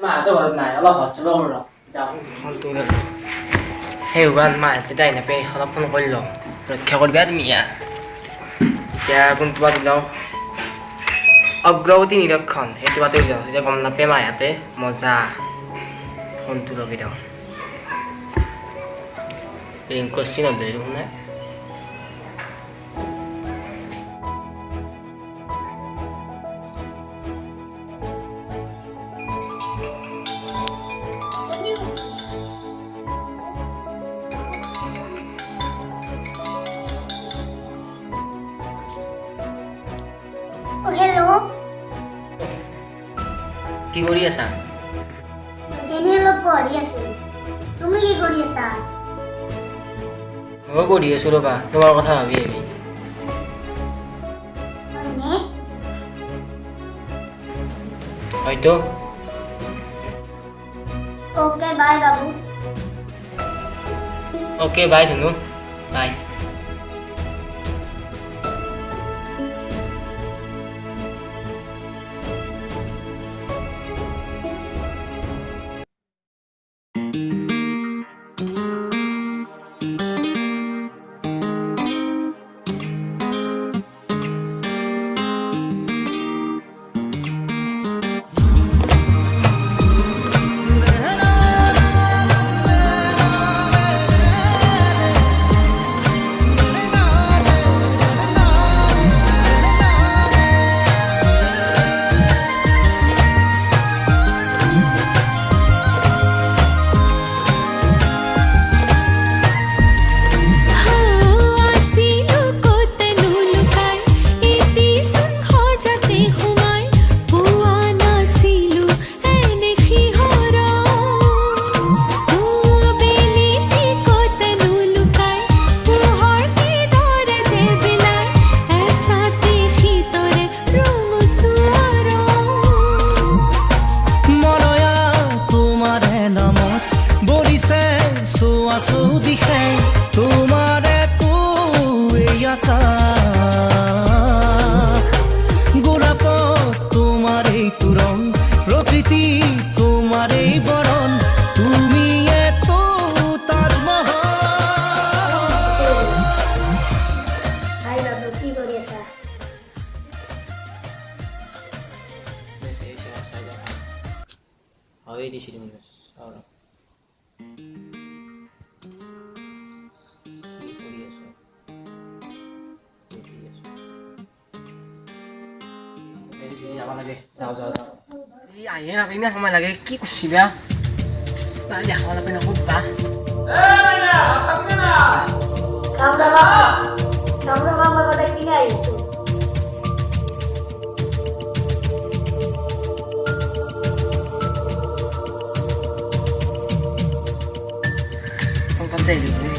মাহঁতো ঘৰত নাই অলপ হোৱাটছএপ কৰোঁ ৰ যাওঁ ফোনটো সেই ভগৱান মা যেতিয়া আহি নাপায় অলপ ফোন কৰি লওঁ ৰক্ষা কৰিবা তুমি এতিয়া কোনটো বাদ লওঁ অগ্ৰগতি নিৰীক্ষণ সেইটো বাদ লওঁ এতিয়া গম নাপায় মাহঁতে মজা ফোনটো লগাই দিওঁ ৰিং কৰিছি নধৰি দেখোন নাই হেল্ল' কি কৰি আছা এনেই অলপ পঢ়ি আছো তুমি কি কৰি আছা মই পঢ়ি আছোঁ ৰ'বা তোমাৰ কথা ভাবি ভাবি হয়নে হয়তো অ'কে বাই বাবু অ'কে বাই ধুনু বাই হয় দিছি তুমি চাওঁ কি কৰি আছো যাব লাগে যাওঁ যাওঁ যাওঁ এই আহে নাপায় ইমান সময় লাগে কি কৰিছি বেয়া দেখাব নাপায় নক'ব বা মই কথা কিনে আহিছো konten ini.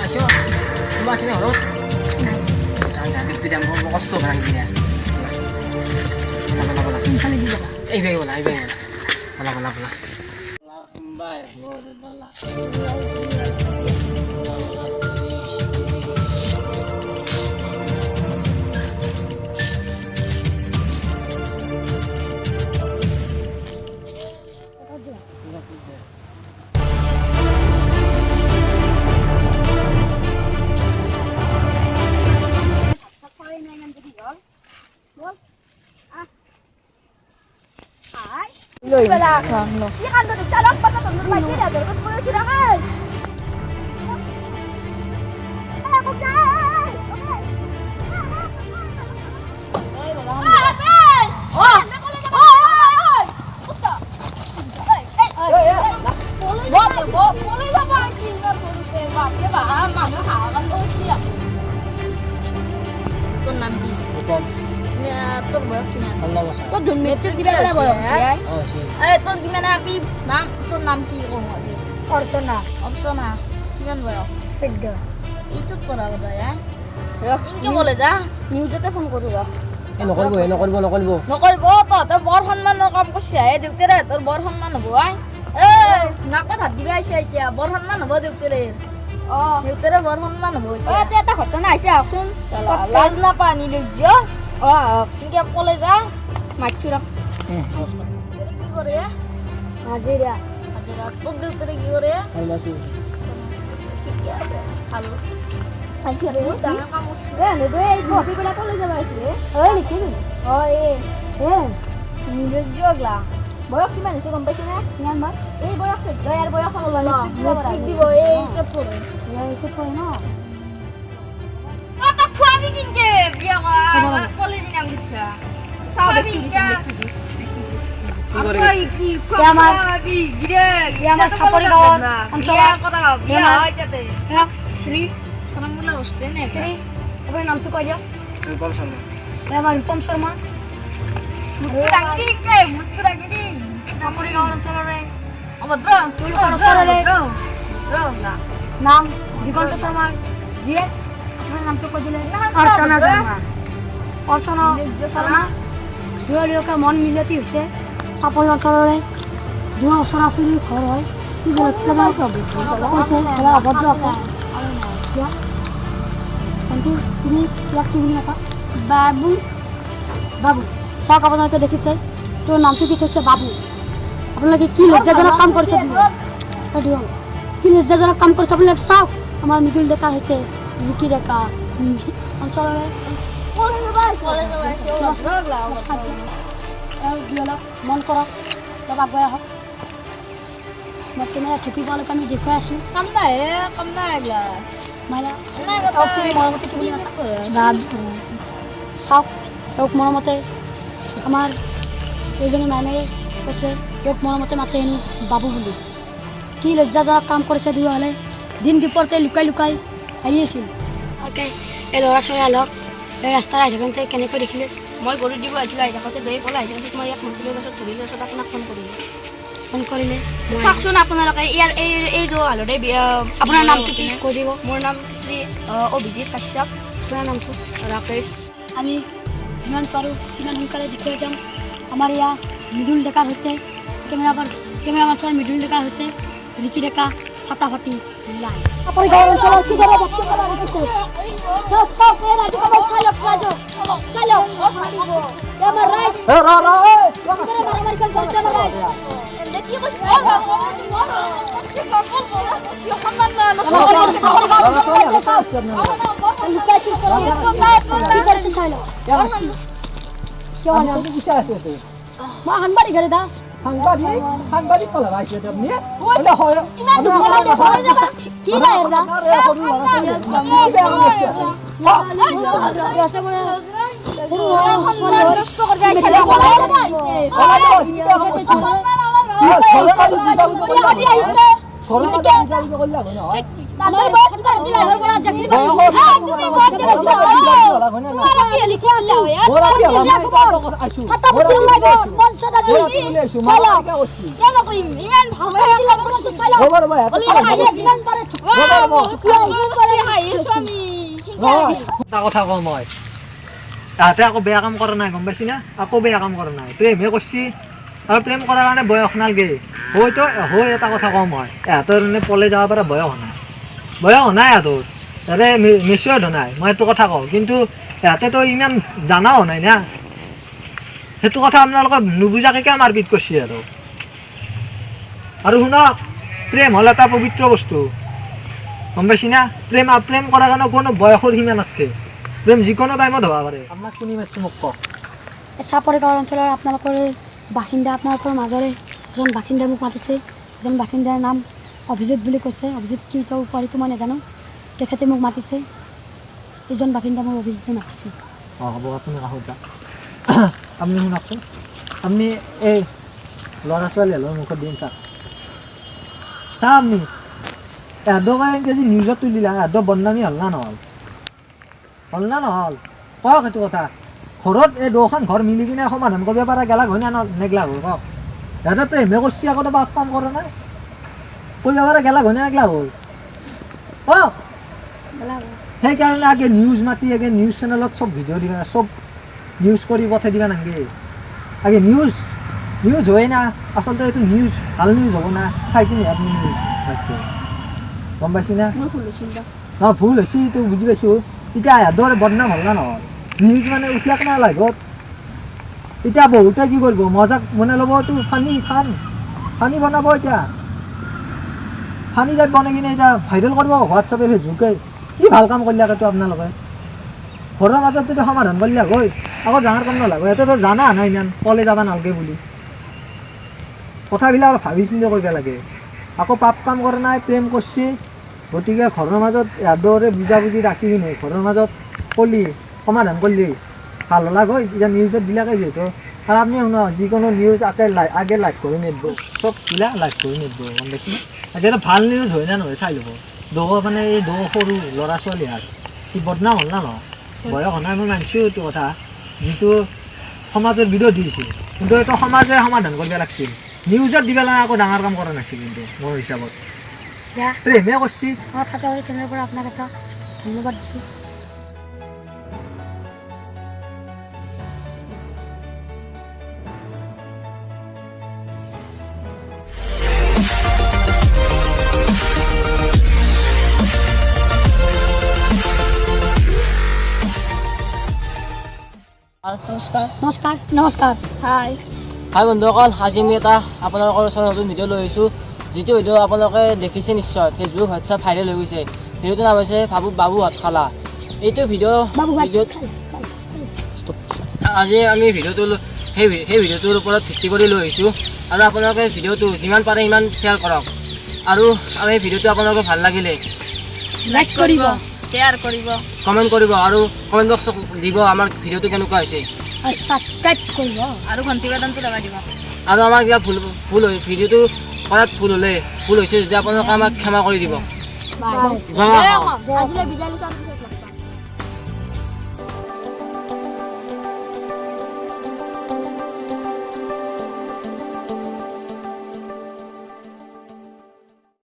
Masuk, cuma sini urut. Jangan itu dia mau kostum orang dia. Mana. Misalnya juga. Bang mana. Mana. Lambai, boleh bala. Wala kang no. Iya kan tuh calon pada tonton lagi dah terus boleh silakan. Aku jai. Oh. Boleh apa sih nggak boleh tengok ya bah mana halan tuh sih ya. Tuh nanti. Tur boyok gimana? Allah masa. Kok meter gimana boyok sih? Oh sih. Tur gimana api? Nam, tur nam ki kok nggak dia? Orsona. Gimana boyok? Sega. Itu tur apa dah ya? Inke boleh dah? News aja phone kuru ya. নকৰিব নকৰিব তহঁতে বৰ সন্মানৰ কাম কৰিছে দেউতাৰে তোৰ বৰ সন্মান হ'ব নাকত হাত দিবা আহিছে এতিয়া বৰ সন্মান হ'ব দেউতাৰে দেউতাৰে বৰ সন্মান হ'ব এতিয়া এটা ঘটনা আহিছে আহকচোন লাজ নাপা আনিলো কিয় কেনেকে ক'লে যা মাছু ৰ কি কৰে হাজিৰা হাজিৰা তোক দেউতাৰে কি কৰে ঠিকে আছে ভাল আজি আৰু ডাঙৰ কাম আছে নদে এই কফি পেলা কলে যাব আছে ঐ লিখি ঐ নিজে জগলা বয়স কিমান হৈছে গম পাইছ না কিমান মাৰ এই বয়স ইয়াৰ বয়স হ'ল ন কি দিব এই চব কৰে এইটো কয় ন কত খুৱাবি কিনকে বিয়া কলেজ নাম দিছা চাবি কিনকা আপই কি খুৱাবি গিৰে আমাৰ চাপৰি গাঁৱৰ অঞ্চলৰ কথা বিয়া হয়তে শ্ৰী সনামুলা হস্তে নে শ্ৰী আপোনাৰ নামটো কৈ দিয়ক ৰূপম শৰ্মা আমাৰ ৰূপম শৰ্মা মুত্তু ৰাগিদি কে মুত্তু ৰাগিদি চাপৰি গাঁৱৰ অঞ্চলৰে অভদ্ৰ তুই অঞ্চলৰে নাম দিগন্ত শৰ্মা জিয়ে আপোনাৰ নামটো কৈ দিলে অৰ্চনা শৰ্মা অৰ্চনা শৰ্মা দুয়োকে মন মিলতি হৈছে চাপৰি অঞ্চলৰে দুৱা ওচৰা-ওচৰি ঘৰ হয় কি কৈছে সেয়া অভদ্ৰ কিন্তু তুমি ইয়াক কি বুলি নাপা বাবু বাবু চাওক আপোনালোকে দেখিছে তোৰ নামটো কি থৈছে বাবু আপোনালোকে কি লজ্জাজনক কাম কৰিছে কি লজ্জাজনক কাম কৰিছে আপোনালোকে চাওক আমাৰ মৃদুল ডেকাৰ সৈতে ৰিকি ডেকা অঞ্চলৰে মন কৰক অলপ আগুৱাই আহক মই কেমেৰা ঠুকি পোৱালৈকে আমি দেখুৱাই আছোঁ কাম নাই এইগিলা মৰমতে কি বুলি চাওক তেওঁক মৰমতে আমাৰ এইজনী মাইনাৰে কৈছে তেওঁক মৰমতে মাতে হেনো বাবু বুলি কি লজ্জাজনক কাম কৰিছে দুয়োহালে দিন দুপৰতে লুকাই লুকাই আহি আছিল এই ল'ৰা ছোৱালীহালক এই ৰাস্তাৰ আহি থাকোঁতে কেনেকৈ দেখিলে মই গৰু দিব আহিছিলোঁ আহি থাকোঁতে দৈ পলাই আহি থাকোঁতে মই ইয়াক মন্দিৰৰ পাছত ধৰি লৈ আপোনাক ফোন কৰিলে চাওকচোন আপোনালোকে ইয়াৰ এই হালতে আপোনাৰ নামটো কি কৈ দিব মোৰ নাম শ্ৰী অভিজিত কাশ্যপ আপোনাৰ নামটো ৰাকেশ আমি যিমান পাৰোঁ সিমান সোনকালে দেখুৱাই যাম আমাৰ ইয়াৰ মৃদুল ডেকাৰ সৈতে কেমেৰা পাৰ্চন মৃদুল ডেকাৰ সৈতে ৰিকি ডেকা ফটাফটি লাইন আপুনি গাঁও অঞ্চলৰ কি দৰে বক্তব্য ৰাখিছে চাওক এই ৰাজুক চাই লওক আমাৰ ৰাইজ কি দৰে মাৰামাৰি কৰিছে আমাৰ ৰাইজ দেখি কৈছে মই সাংবাদিক ঘৰে দা সাংবাদিক কলা ভাইছে তুমি ওলে হয় কি নাই এৰা কথা কওঁ মই তাহাঁতে আকৌ বেয়া কাম কৰা নাই গম পাইছি না আকৌ বেয়া কাম কৰা নাই প্ৰেমহে কৰিছি আৰু প্ৰেম কৰাৰ কাৰণে বয়স নালগে হয়তো হয় এটা কথা কওঁ মই ইহঁতৰ পলাই যাব পৰা বয়স নাই ইহঁতৰ ইয়াতে মেচিয়ৰ্ড নাই মই সেইটো কথা কওঁ কিন্তু ইহঁতেতো ইমান জানাও নাই না সেইটো কথা আপোনালোকে নুবুজাকে কিয় মাৰপিট কৰিছে আৰু শুনক প্ৰেম হ'ল এটা পবিত্ৰ বস্তু গম পাইছি না প্ৰেম কৰাৰ কাৰণে কোনো বয়সৰ সীমা নাথাকে প্ৰেম যিকোনো টাইমত হ'ব পাৰে আপোনাক শুনি মাতিছোঁ মোক কওক চাপৰি গাঁও অঞ্চলৰ আপোনালোকৰ বাসিন্দা আপোনালোকৰ মাজৰে এজন বাসিন্দাই মোক মাতিছে এজন বাসিন্দাৰ নাম অভিজিত বুলি কৈছে অভিজিত কি তেওঁ উপাধিটো মই নাজানো তেখেতে মোক মাতিছে এজন বাসিন্দা মোক অভিজিতে মাতিছে হ'ব আপুনি আহক আপুনি শুনকচোন আপুনি এই ল'ৰা ছোৱালীহালৰ মুখত দিম চাওক আপুনি এহঁতক যদি নিউজত তুলিলা এহঁতক বদনামী হ'ল না নহ'ল কওক সেইটো কথা ঘৰত এই দুখন ঘৰ মিলি কিনে সমাধান কৰিব পৰা গেলা হয় না নেগলা হ'ল কওক সিহঁতে প্ৰেমে কৰিছে আকৌ বাপ কাম কৰা নাই কৰিব পৰা গেলা হয় না নেগলা হ'ল কওক সেইকাৰণে আগে নিউজ মাতি আগে নিউজ চেনেলত চব ভিডিঅ' দিবা চব নিউজ কৰি পঠাই দিবা নালাগে আগে নিউজ হয় না আচলতে এইটো নিউজ ভাল নিউজ হ'ব না চাই কিনে আপুনি নিউজ গম পাইছি না ভুল হৈছে এইটো বুজি পাইছোঁ এতিয়া সিহঁতৰ বদনাম হ'ল না নহয় নিউজ মানে উঠিলাক না লাইভত এতিয়া বহুতে কি কৰিব মজাক বনাই ল'ব তোৰ ফানি বনাব এতিয়া ফানি টাইপ বনাই কিনে এতিয়া ভাইৰেল কৰিব হোৱাটছআপে ফেচবুকে কি ভাল কাম কৰিলে আকৌ আপোনালোকে ঘৰৰ মাজত যদি সমাধান কৰিলে হয় আকৌ ডাঙৰ কাম নালাগে ইয়াতেতো জানা নাই ইমান কলে যাব নালাগে বুলি কথাবিলাক ভাবি চিন্তি কৰিব লাগে আকৌ পাপ কাম কৰা নাই প্ৰেম কৰিছে গতিকে ঘৰৰ মাজত ইয়াদৰে বুজাবুজি ৰাখি কিনে ঘৰৰ মাজত কলি সমাধান কৰিলি ভাল নালাগ হয় এতিয়া নিউজত দিলাকে যিহেতু আৰু আপুনি শুনক যিকোনো নিউজ আগে লাইক কৰি নিদিব চববিলাক লাইক কৰি নিদিব গম পাইছে এতিয়াতো ভাল নিউজ হয় না নহয় চাই ল'ব মানে এই সৰু ল'ৰা ছোৱালী আৰু সি বদনাম হ'ল না ন বয়স হোৱা নাই মই মানিছোঁ এইটো কথা যিটো সমাজৰ বিৰোধী হৈছিল কিন্তু এইটো সমাজে সমাধান কৰিব লাগিছিল নিউজত দিব লাগে আকৌ ডাঙৰ কাম কৰা নাছিল কিন্তু মোৰ হিচাপত প্ৰেমে কৰিছে আমাৰ ফাটাবাড়ি চ্যানেলেৰ পৰে আপনাকে একটা ধন্যবাদ দিচ্ছি নমস্কাৰ নমস্কাৰ নমস্কাৰ হাই হাই বন্ধুসকল আজি আমি এটা আপোনালোকৰ ওচৰত নতুন ভিডিঅ' লৈ আহিছোঁ যিটো ভিডিঅ' আপোনালোকে দেখিছে নিশ্চয় ফেচবুক হোৱাটছআপ ভাইৰেল হৈ গৈছে ভিডিঅ'টোৰ নাম হৈছে বাবু ভাত খালা এইটো ভিডিঅ'ত আজি আমি ভিডিঅ'টো সেই ভিডিঅ'টোৰ ওপৰত ভিত্তি কৰি লৈ আহিছোঁ আৰু আপোনালোকে ভিডিঅ'টো যিমান পাৰে সিমান শ্বেয়াৰ কৰক আৰু এই ভিডিঅ'টো আপোনালোকৰ ভাল লাগিলে লাইক কৰিব শ্বেয়াৰ কৰিব কমেণ্ট কৰিব আৰু কমেণ্ট বক্সত দিব আমাৰ ভিডিঅ'টো কেনেকুৱা হৈছে আৰ সাবস্ক্ৰাইব কৰব আৰু ঘণ্টি বাটনটো দবাই দিব আৰু আমাৰ কিবা ভুল হৈ ভিডিঅ'টো কৰাত ভুল হৈছে যদি আপোনালোকে আমাক ক্ষমা কৰি দিব বাই জয় অসম। আজিলৈ বিদায় লৈছোঁ আৰু পিছত লগ পাম।